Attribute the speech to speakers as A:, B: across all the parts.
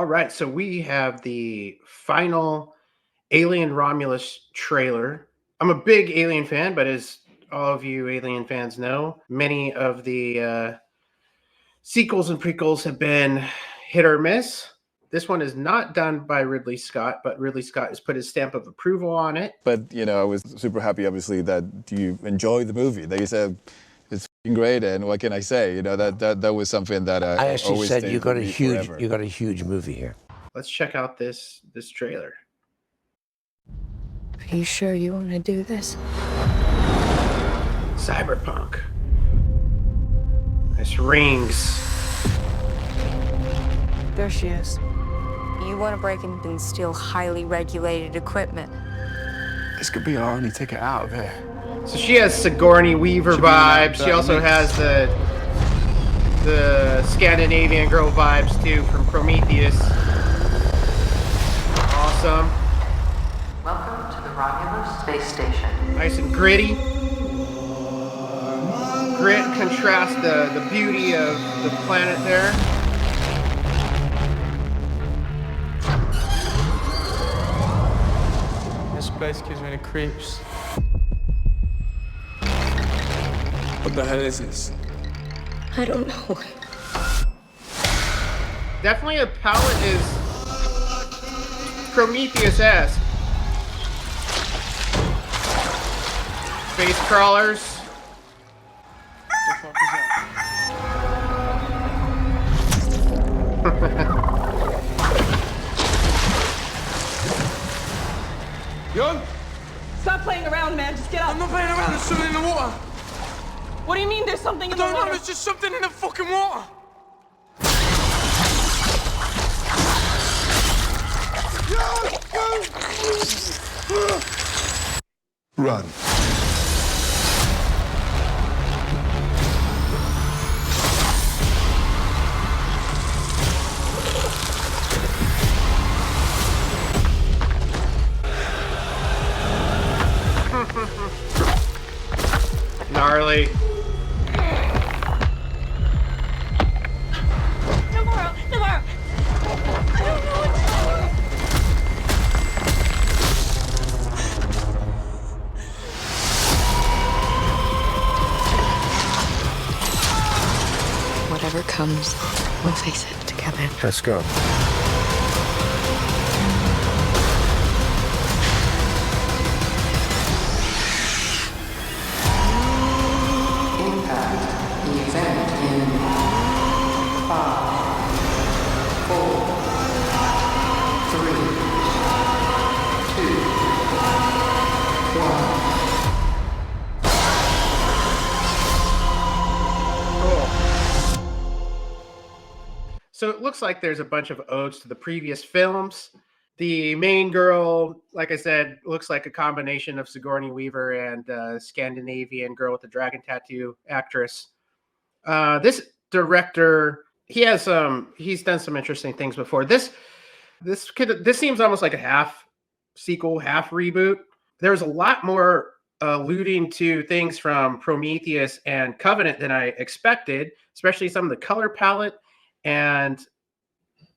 A: All right, so we have the final Alien Romulus trailer. I'm a big Alien fan, but as all of you Alien fans know, many of the sequels and prequels have been hit or miss. This one is not done by Ridley Scott, but Ridley Scott has put his stamp of approval on it.
B: But, I was super happy, obviously, that you enjoyed the movie. They said it's great, and what can I say? That was something that
C: I actually
B: always
C: said you got
B: forever.
C: a huge movie here.
A: Let's check out this trailer.
D: Are you sure you want to do this?
A: Cyberpunk. Nice rings.
D: There she is.
E: You want to break in and steal highly regulated equipment.
F: This could be our only ticket out of here.
A: So she has Sigourney Weaver vibes. She also has the Scandinavian girl vibes too from Prometheus. Awesome.
G: Welcome to the Romulus space station.
A: Nice and gritty. Grit contrasts the beauty of the planet there.
H: This place gives me the creeps.
F: What the hell is this?
D: I don't know.
A: Definitely a palette is Prometheus-esque. Space crawlers.
H: What the fuck is that?
F: Young?
I: Stop playing around, man. Just get up.
F: I'm not playing around. There's something in the water.
I: What do you mean there's something in the water?
F: I don't know. There's just something in the fucking water.
J: Run.
A: Gnarly.
I: Tomorrow. I don't know what to do.
D: Whatever comes, we'll face it together.
C: Let's go.
G: Impact event in 5, 4, 3, 2, 1.
A: So it looks like there's a bunch of odes to the previous films. The main girl, like I said, looks like a combination of Sigourney Weaver and Scandinavian girl with the dragon tattoo actress. This director, he's done some interesting things before. This seems almost like a half sequel, half reboot. There's a lot more alluding to things from Prometheus and Covenant than I expected, especially some of the color palette and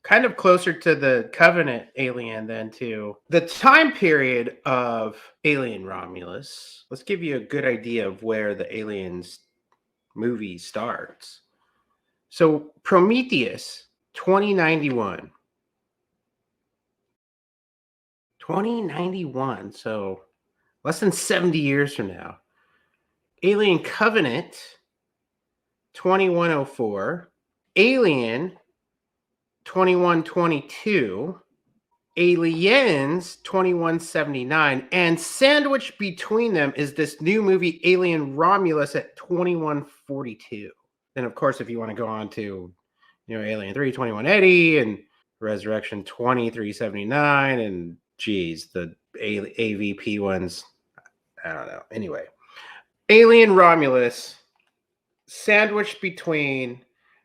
A: kind of closer to the Covenant alien than to the time period of Alien Romulus. Let's give you a good idea of where the Aliens movie starts. So Prometheus, 2091. 2091, so less than 70 years from now. Alien Covenant, 2104. Alien, 2122, Aliens, 2179, and sandwiched between them is this new movie, Alien Romulus, at 2142. Then, of course, if you want to go on to, Alien 3, 2180, and Resurrection, 2379, and geez, the AVP ones, I don't know. Anyway, Alien Romulus, sandwiched between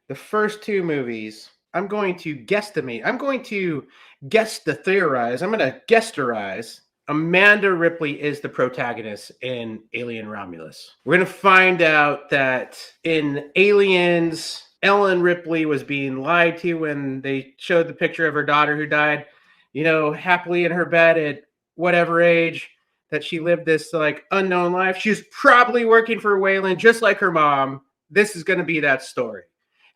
A: the first two movies. I'm going to guesstimate. I'm going to theorize. I'm going to guessterize. Amanda Ripley is the protagonist in Alien Romulus. We're going to find out that in Aliens Ellen Ripley was being lied to when they showed the picture of her daughter who died, happily in her bed at whatever age that she lived this like unknown life. She was probably working for Wayland just like her mom. This is going to be that story.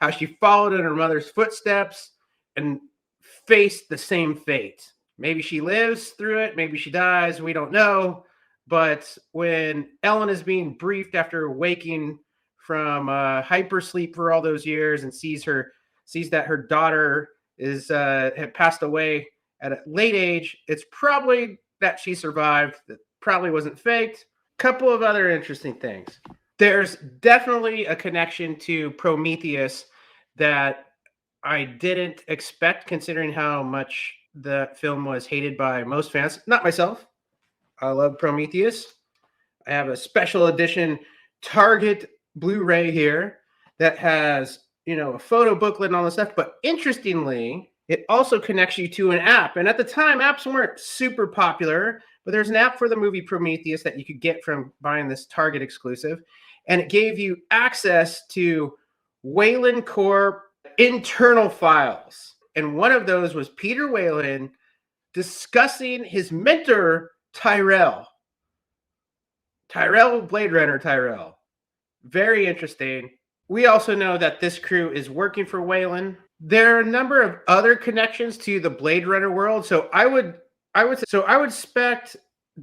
A: How she followed in her mother's footsteps and faced the same fate. Maybe she lives through it. Maybe she dies. We don't know. But when Ellen is being briefed after waking from hypersleep for all those years and sees that her daughter had passed away at a late age, it's probably that she survived. That probably wasn't faked. Couple of other interesting things. There's definitely a connection to Prometheus that I didn't expect, considering how much the film was hated by most fans. Not myself. I love Prometheus. I have a special edition Target Blu-ray here that has, a photo booklet and all this stuff. But interestingly, it also connects you to an app. And at the time, apps weren't super popular, but there's an app for the movie Prometheus that you could get from buying this Target exclusive. And it gave you access to Wayland Corp internal files. And one of those was Peter Wayland discussing his mentor, Tyrell, Blade Runner Tyrell. Very interesting. We also know that this crew is working for Wayland. There are a number of other connections to the Blade Runner world. So I would expect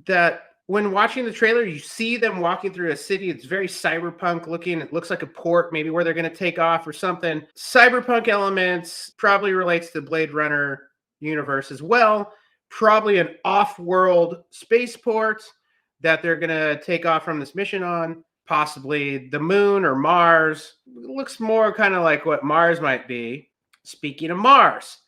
A: that when watching the trailer, you see them walking through a city. It's very cyberpunk looking. It looks like a port, maybe where they're going to take off or something. Cyberpunk elements probably relates to the Blade Runner universe as well. Probably an off-world spaceport that they're going to take off from this mission on. Possibly the moon or Mars. It looks more kind of like what Mars might be. Speaking of Mars.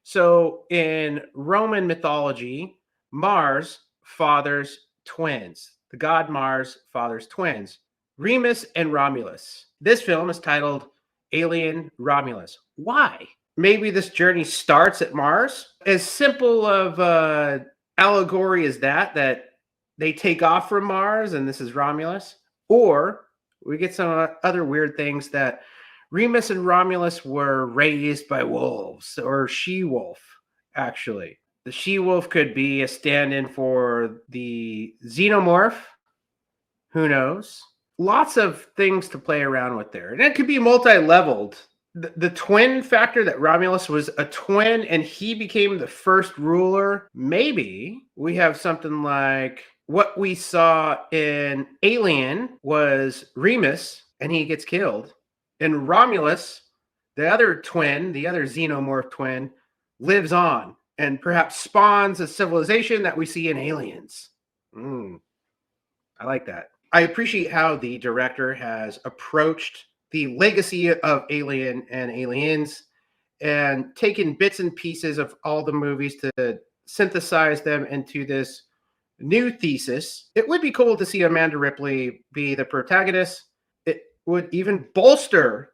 A: So in Roman mythology, Mars fathers twins. The god Mars fathers twins. Remus and Romulus. This film is titled Alien Romulus. Why? Maybe this journey starts at Mars. As simple of allegory as that they take off from Mars and this is Romulus. Or we get some other weird things that Remus and Romulus were raised by wolves or she-wolf, actually. The she-wolf could be a stand-in for the Xenomorph. Who knows? Lots of things to play around with there. And it could be multi-leveled. The twin factor, that Romulus was a twin and he became the first ruler. Maybe we have something like what we saw in Alien was Remus and he gets killed. And Romulus, the other twin, the other Xenomorph twin, lives on and perhaps spawns a civilization that we see in Aliens. I like that. I appreciate how the director has approached the legacy of Alien and Aliens and taken bits and pieces of all the movies to synthesize them into this new thesis. It would be cool to see Amanda Ripley be the protagonist. It would even bolster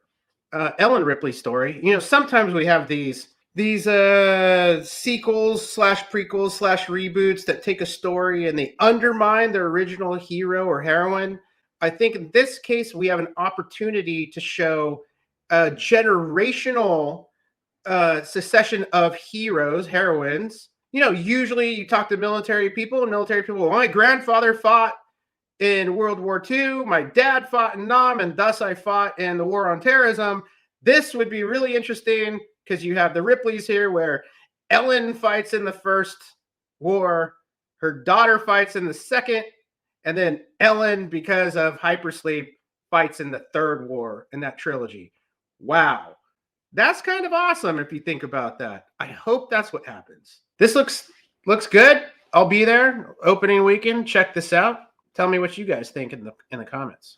A: Ellen Ripley's story. Sometimes we have these sequels / prequels / reboots that take a story and they undermine their original hero or heroine. I think in this case, we have an opportunity to show a generational succession of heroes, heroines. Usually you talk to military people, well, my grandfather fought in World War II, my dad fought in Nam, and thus I fought in the war on terrorism. This would be really interesting because you have the Ripleys here where Ellen fights in the first war, her daughter fights in the second, and then Ellen, because of hypersleep, fights in the third war in that trilogy. Wow. That's kind of awesome if you think about that. I hope that's what happens. This looks good. I'll be there opening weekend. Check this out. Tell me what you guys think in the comments.